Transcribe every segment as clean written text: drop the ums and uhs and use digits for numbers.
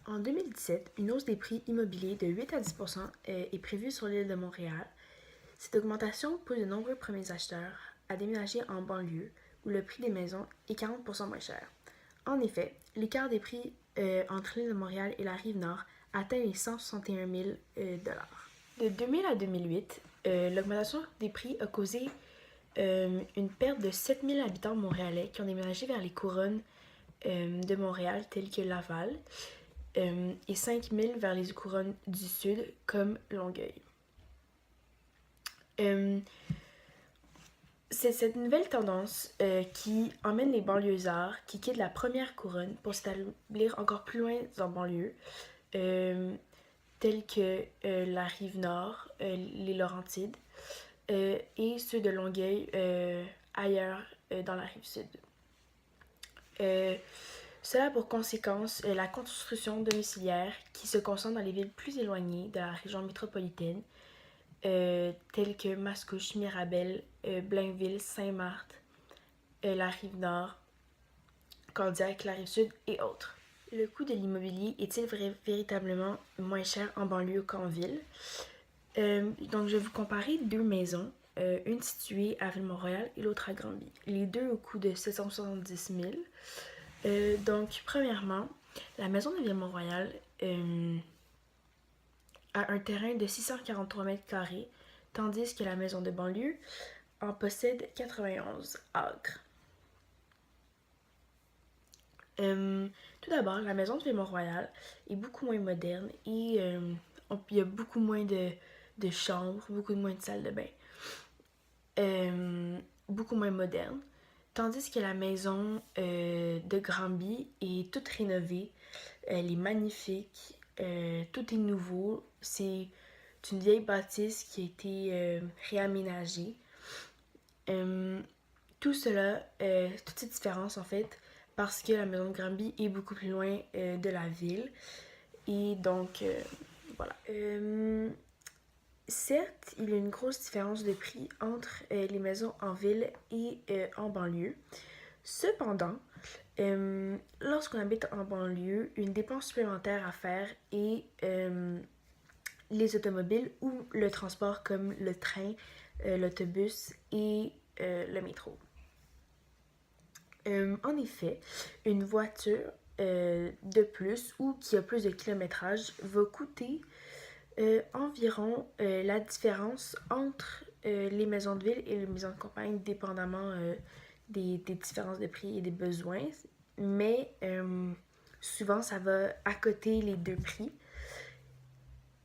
En 2017, une hausse des prix immobiliers de 8 à 10 est prévue sur l'île de Montréal. Cette augmentation pousse de nombreux premiers acheteurs à déménager en banlieue où le prix des maisons est 40 moins cher. En effet, l'écart des prix entre l'île de Montréal et la rive nord atteint les 161 000 De 2000 à 2008, l'augmentation des prix a causé une perte de 7 000 habitants montréalais qui ont déménagé vers les couronnes de Montréal telles que Laval et 5 000 vers les couronnes du sud comme Longueuil. C'est cette nouvelle tendance qui emmène les banlieusards qui quittent la première couronne pour s'établir encore plus loin en banlieue, tels que la Rive-Nord, les Laurentides, et ceux de Longueuil ailleurs dans la Rive-Sud. Cela a pour conséquence la construction domiciliaire qui se concentre dans les villes plus éloignées de la région métropolitaine, telles que Mascouche, Mirabel, Blainville, Saint-Marthe, la Rive-Nord, Candiac, la Rive-Sud et autres. Le coût de l'immobilier est-il véritablement moins cher en banlieue qu'en ville? Donc, je vais vous comparer deux maisons, une située à Ville-Mont-Royal et l'autre à Granby. Les deux au coût de 770 000. Donc, premièrement, la maison de Ville-Mont-Royal a un terrain de 643 mètres carrés, tandis que la maison de banlieue en possède 91 acres. Tout d'abord, la maison de Ville-Mont-Royal est beaucoup moins moderne et il y a beaucoup moins de chambres, beaucoup moins de salles de bain, beaucoup moins moderne. Tandis que la maison de Granby est toute rénovée, elle est magnifique, tout est nouveau, c'est une vieille bâtisse qui a été réaménagée. Tout cela, toutes ces différences en fait, parce que la maison de Granby est beaucoup plus loin de la ville. Et donc, voilà. Certes, il y a une grosse différence de prix entre les maisons en ville et en banlieue. Cependant, lorsqu'on habite en banlieue, une dépense supplémentaire à faire est les automobiles ou le transport comme le train, l'autobus et le métro. En effet, une voiture de plus ou qui a plus de kilométrage va coûter environ la différence entre les maisons de ville et les maisons de campagne, dépendamment des différences de prix et des besoins. Mais souvent, ça va accoter les deux prix.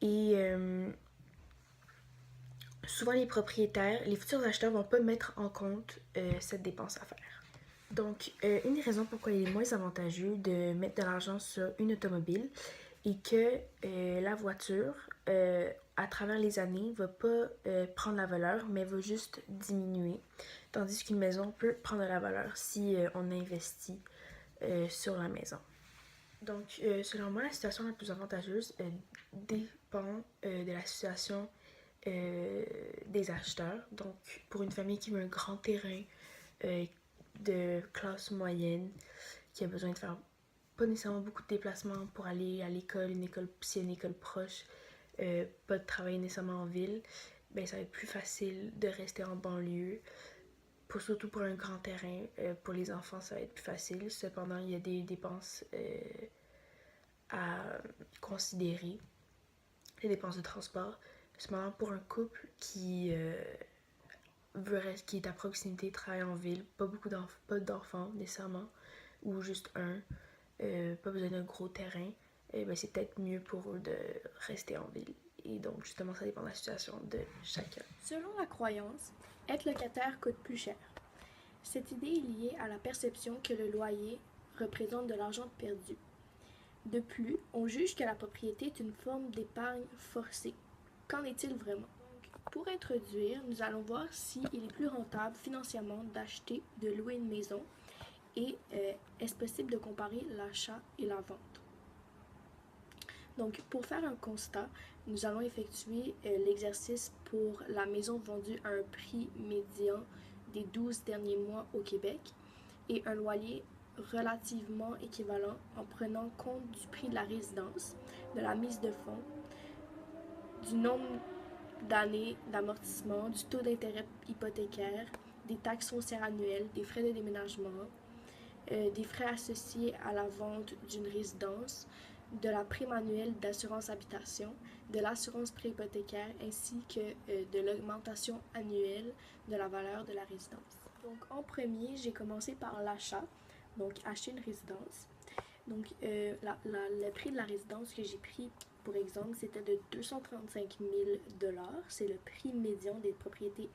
Et souvent, les propriétaires, les futurs acheteurs ne vont pas mettre en compte cette dépense à faire. Donc, une des raisons pourquoi il est moins avantageux de mettre de l'argent sur une automobile est que la voiture, à travers les années, ne va pas prendre la valeur, mais va juste diminuer. Tandis qu'une maison peut prendre de la valeur si on investit sur la maison. Donc, selon moi, la situation la plus avantageuse dépend de la situation des acheteurs. Donc, pour une famille qui veut un grand terrain de classe moyenne, qui a besoin de faire pas nécessairement beaucoup de déplacements pour aller à l'école, si une école proche, pas de travailler nécessairement en ville, ben ça va être plus facile de rester en banlieue. Surtout pour un grand terrain, pour les enfants, ça va être plus facile. Cependant, il y a des dépenses à considérer, les dépenses de transport. Cependant, pour un couple qui est à proximité, travaille en ville, pas d'enfants nécessairement, ou juste un, pas besoin d'un gros terrain, ben c'est peut-être mieux pour eux de rester en ville. Et donc, justement, ça dépend de la situation de chacun. Selon la croyance, être locataire coûte plus cher. Cette idée est liée à la perception que le loyer représente de l'argent perdu. De plus, on juge que la propriété est une forme d'épargne forcée. Qu'en est-il vraiment? Pour introduire, nous allons voir s'il est plus rentable financièrement d'acheter, de louer une maison et est-ce possible de comparer l'achat et la vente. Donc, pour faire un constat, nous allons effectuer l'exercice pour la maison vendue à un prix médian des 12 derniers mois au Québec et un loyer relativement équivalent en prenant compte du prix de la résidence, de la mise de fonds, du nombre d'années d'amortissement, du taux d'intérêt hypothécaire, des taxes foncières annuelles, des frais de déménagement, des frais associés à la vente d'une résidence, de la prime annuelle d'assurance habitation, de l'assurance préhypothécaire ainsi que de l'augmentation annuelle de la valeur de la résidence. Donc en premier, j'ai commencé par l'achat, donc acheter une résidence. Donc le prix de la résidence que j'ai pris, pour exemple, c'était de 235 000 $. C'est le prix médian des propriétés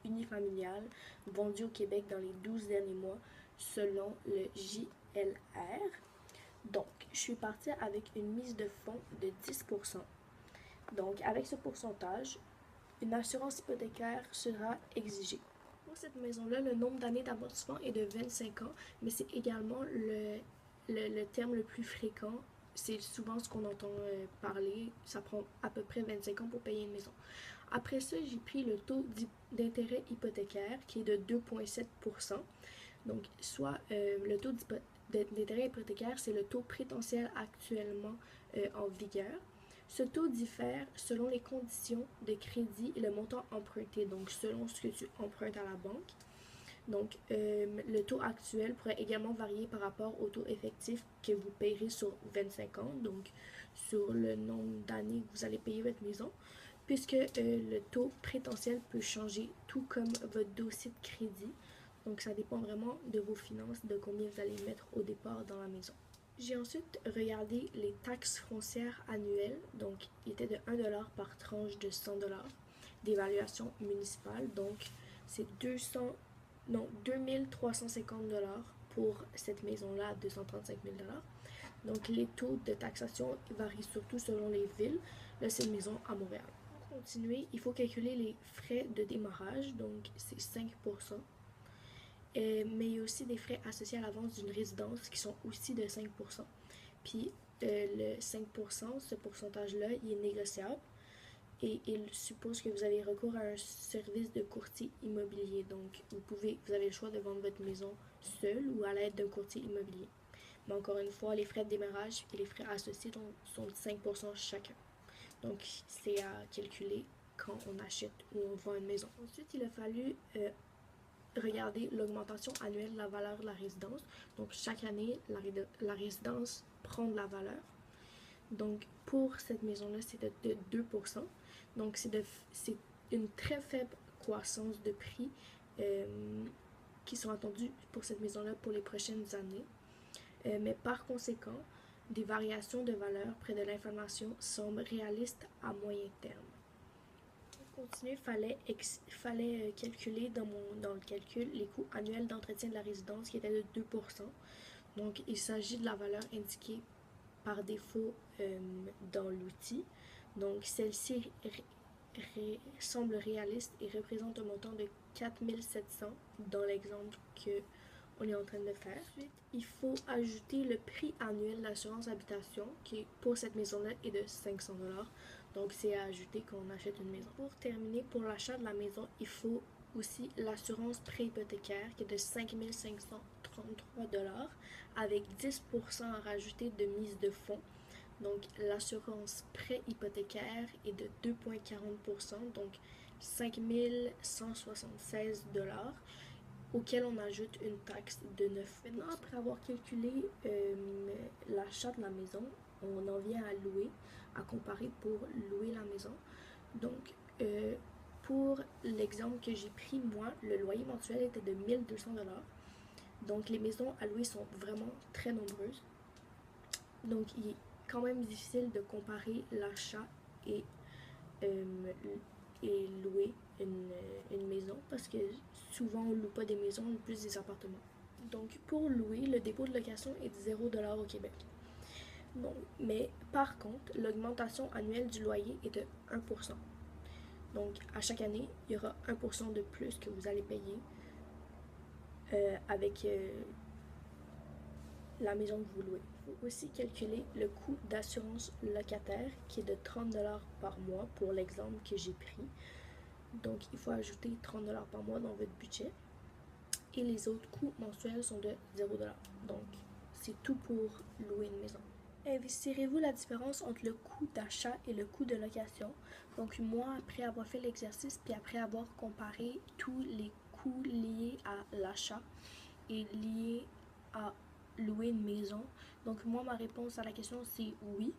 unifamiliales vendues au Québec dans les 12 derniers mois selon le JLR. Donc, je suis partie avec une mise de fonds de 10%. Donc, avec ce pourcentage, une assurance hypothécaire sera exigée. Pour cette maison-là, le nombre d'années d'amortissement est de 25 ans, mais c'est également le terme le plus fréquent. C'est souvent ce qu'on entend parler. Ça prend à peu près 25 ans pour payer une maison. Après ça, j'ai pris le taux d'intérêt hypothécaire qui est de 2,7%. Donc, soit le taux d'intérêt hypothécaire, c'est le taux prétentiel actuellement en vigueur. Ce taux diffère selon les conditions de crédit et le montant emprunté, donc selon ce que tu empruntes à la banque. Donc, le taux actuel pourrait également varier par rapport au taux effectif que vous payerez sur 25 ans, donc sur le nombre d'années que vous allez payer votre maison, puisque le taux prétentiel peut changer tout comme votre dossier de crédit. Donc, ça dépend vraiment de vos finances, de combien vous allez mettre au départ dans la maison. J'ai ensuite regardé les taxes foncières annuelles, donc il était de 1 $ par tranche de 100 $ d'évaluation municipale, donc c'est 2350 $ pour cette maison-là, 235 000 $. Donc les taux de taxation varient surtout selon les villes. Là, c'est une maison à Montréal. Pour continuer, il faut calculer les frais de démarrage, donc c'est 5%. Mais il y a aussi des frais associés à la vente d'une résidence qui sont aussi de 5%. Puis le 5%, ce pourcentage-là, il est négociable et il suppose que vous avez recours à un service de courtier immobilier. Donc vous avez le choix de vendre votre maison seul ou à l'aide d'un courtier immobilier. Mais encore une fois, les frais de démarrage et les frais associés sont de 5% chacun. Donc c'est à calculer quand on achète ou on vend une maison. Ensuite, il a fallu regarder l'augmentation annuelle de la valeur de la résidence. Donc, chaque année, la résidence prend de la valeur. Donc, pour cette maison-là, c'est de 2%. Donc, c'est une très faible croissance de prix qui sont attendus pour cette maison-là pour les prochaines années. Mais par conséquent, des variations de valeur près de l'information semblent réalistes à moyen terme. Pour continuer, il fallait calculer dans le calcul les coûts annuels d'entretien de la résidence qui étaient de 2%. Donc, il s'agit de la valeur indiquée par défaut dans l'outil. Donc, celle-ci semble réaliste et représente un montant de 4 700 dans l'exemple qu'on est en train de faire. Ensuite, il faut ajouter le prix annuel de l'assurance habitation qui, pour cette maison-là, est de 500 $. Donc, c'est à ajouter quand on achète une maison. Pour terminer, pour l'achat de la maison, il faut aussi l'assurance préhypothécaire qui est de 5 533 $ avec 10% à rajouter de mise de fonds. Donc, l'assurance préhypothécaire est de 2,40%, donc 5 176 $, auquel on ajoute une taxe de 9%. Maintenant, après avoir calculé l'achat de la maison, on en vient à louer, à comparer pour louer la maison. Donc, pour l'exemple que j'ai pris, moi, le loyer mensuel était de 1 200 $. Donc, les maisons à louer sont vraiment très nombreuses. Donc, il est quand même difficile de comparer l'achat et louer une maison parce que souvent, on ne loue pas des maisons, on loue plus des appartements. Donc, pour louer, le dépôt de location est de 0 $ au Québec. Donc, mais par contre, l'augmentation annuelle du loyer est de 1%. Donc, à chaque année, il y aura 1% de plus que vous allez payer avec la maison que vous louez. Il faut aussi calculer le coût d'assurance locataire qui est de 30 $ par mois pour l'exemple que j'ai pris. Donc, il faut ajouter 30 $ par mois dans votre budget. et les autres coûts mensuels sont de 0 $. Donc, c'est tout pour louer une maison. Investirez-vous la différence entre le coût d'achat et le coût de location? Donc, moi, après avoir fait l'exercice, puis après avoir comparé tous les coûts liés à l'achat et liés à louer une maison, donc moi, ma réponse à la question, c'est oui.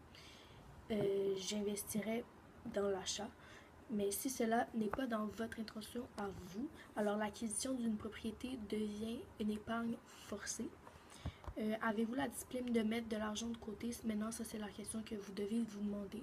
J'investirais dans l'achat. Mais si cela n'est pas dans votre intention à vous, alors l'acquisition d'une propriété devient une épargne forcée. Avez-vous la discipline de mettre de l'argent de côté? Maintenant, ça c'est la question que vous devez vous demander.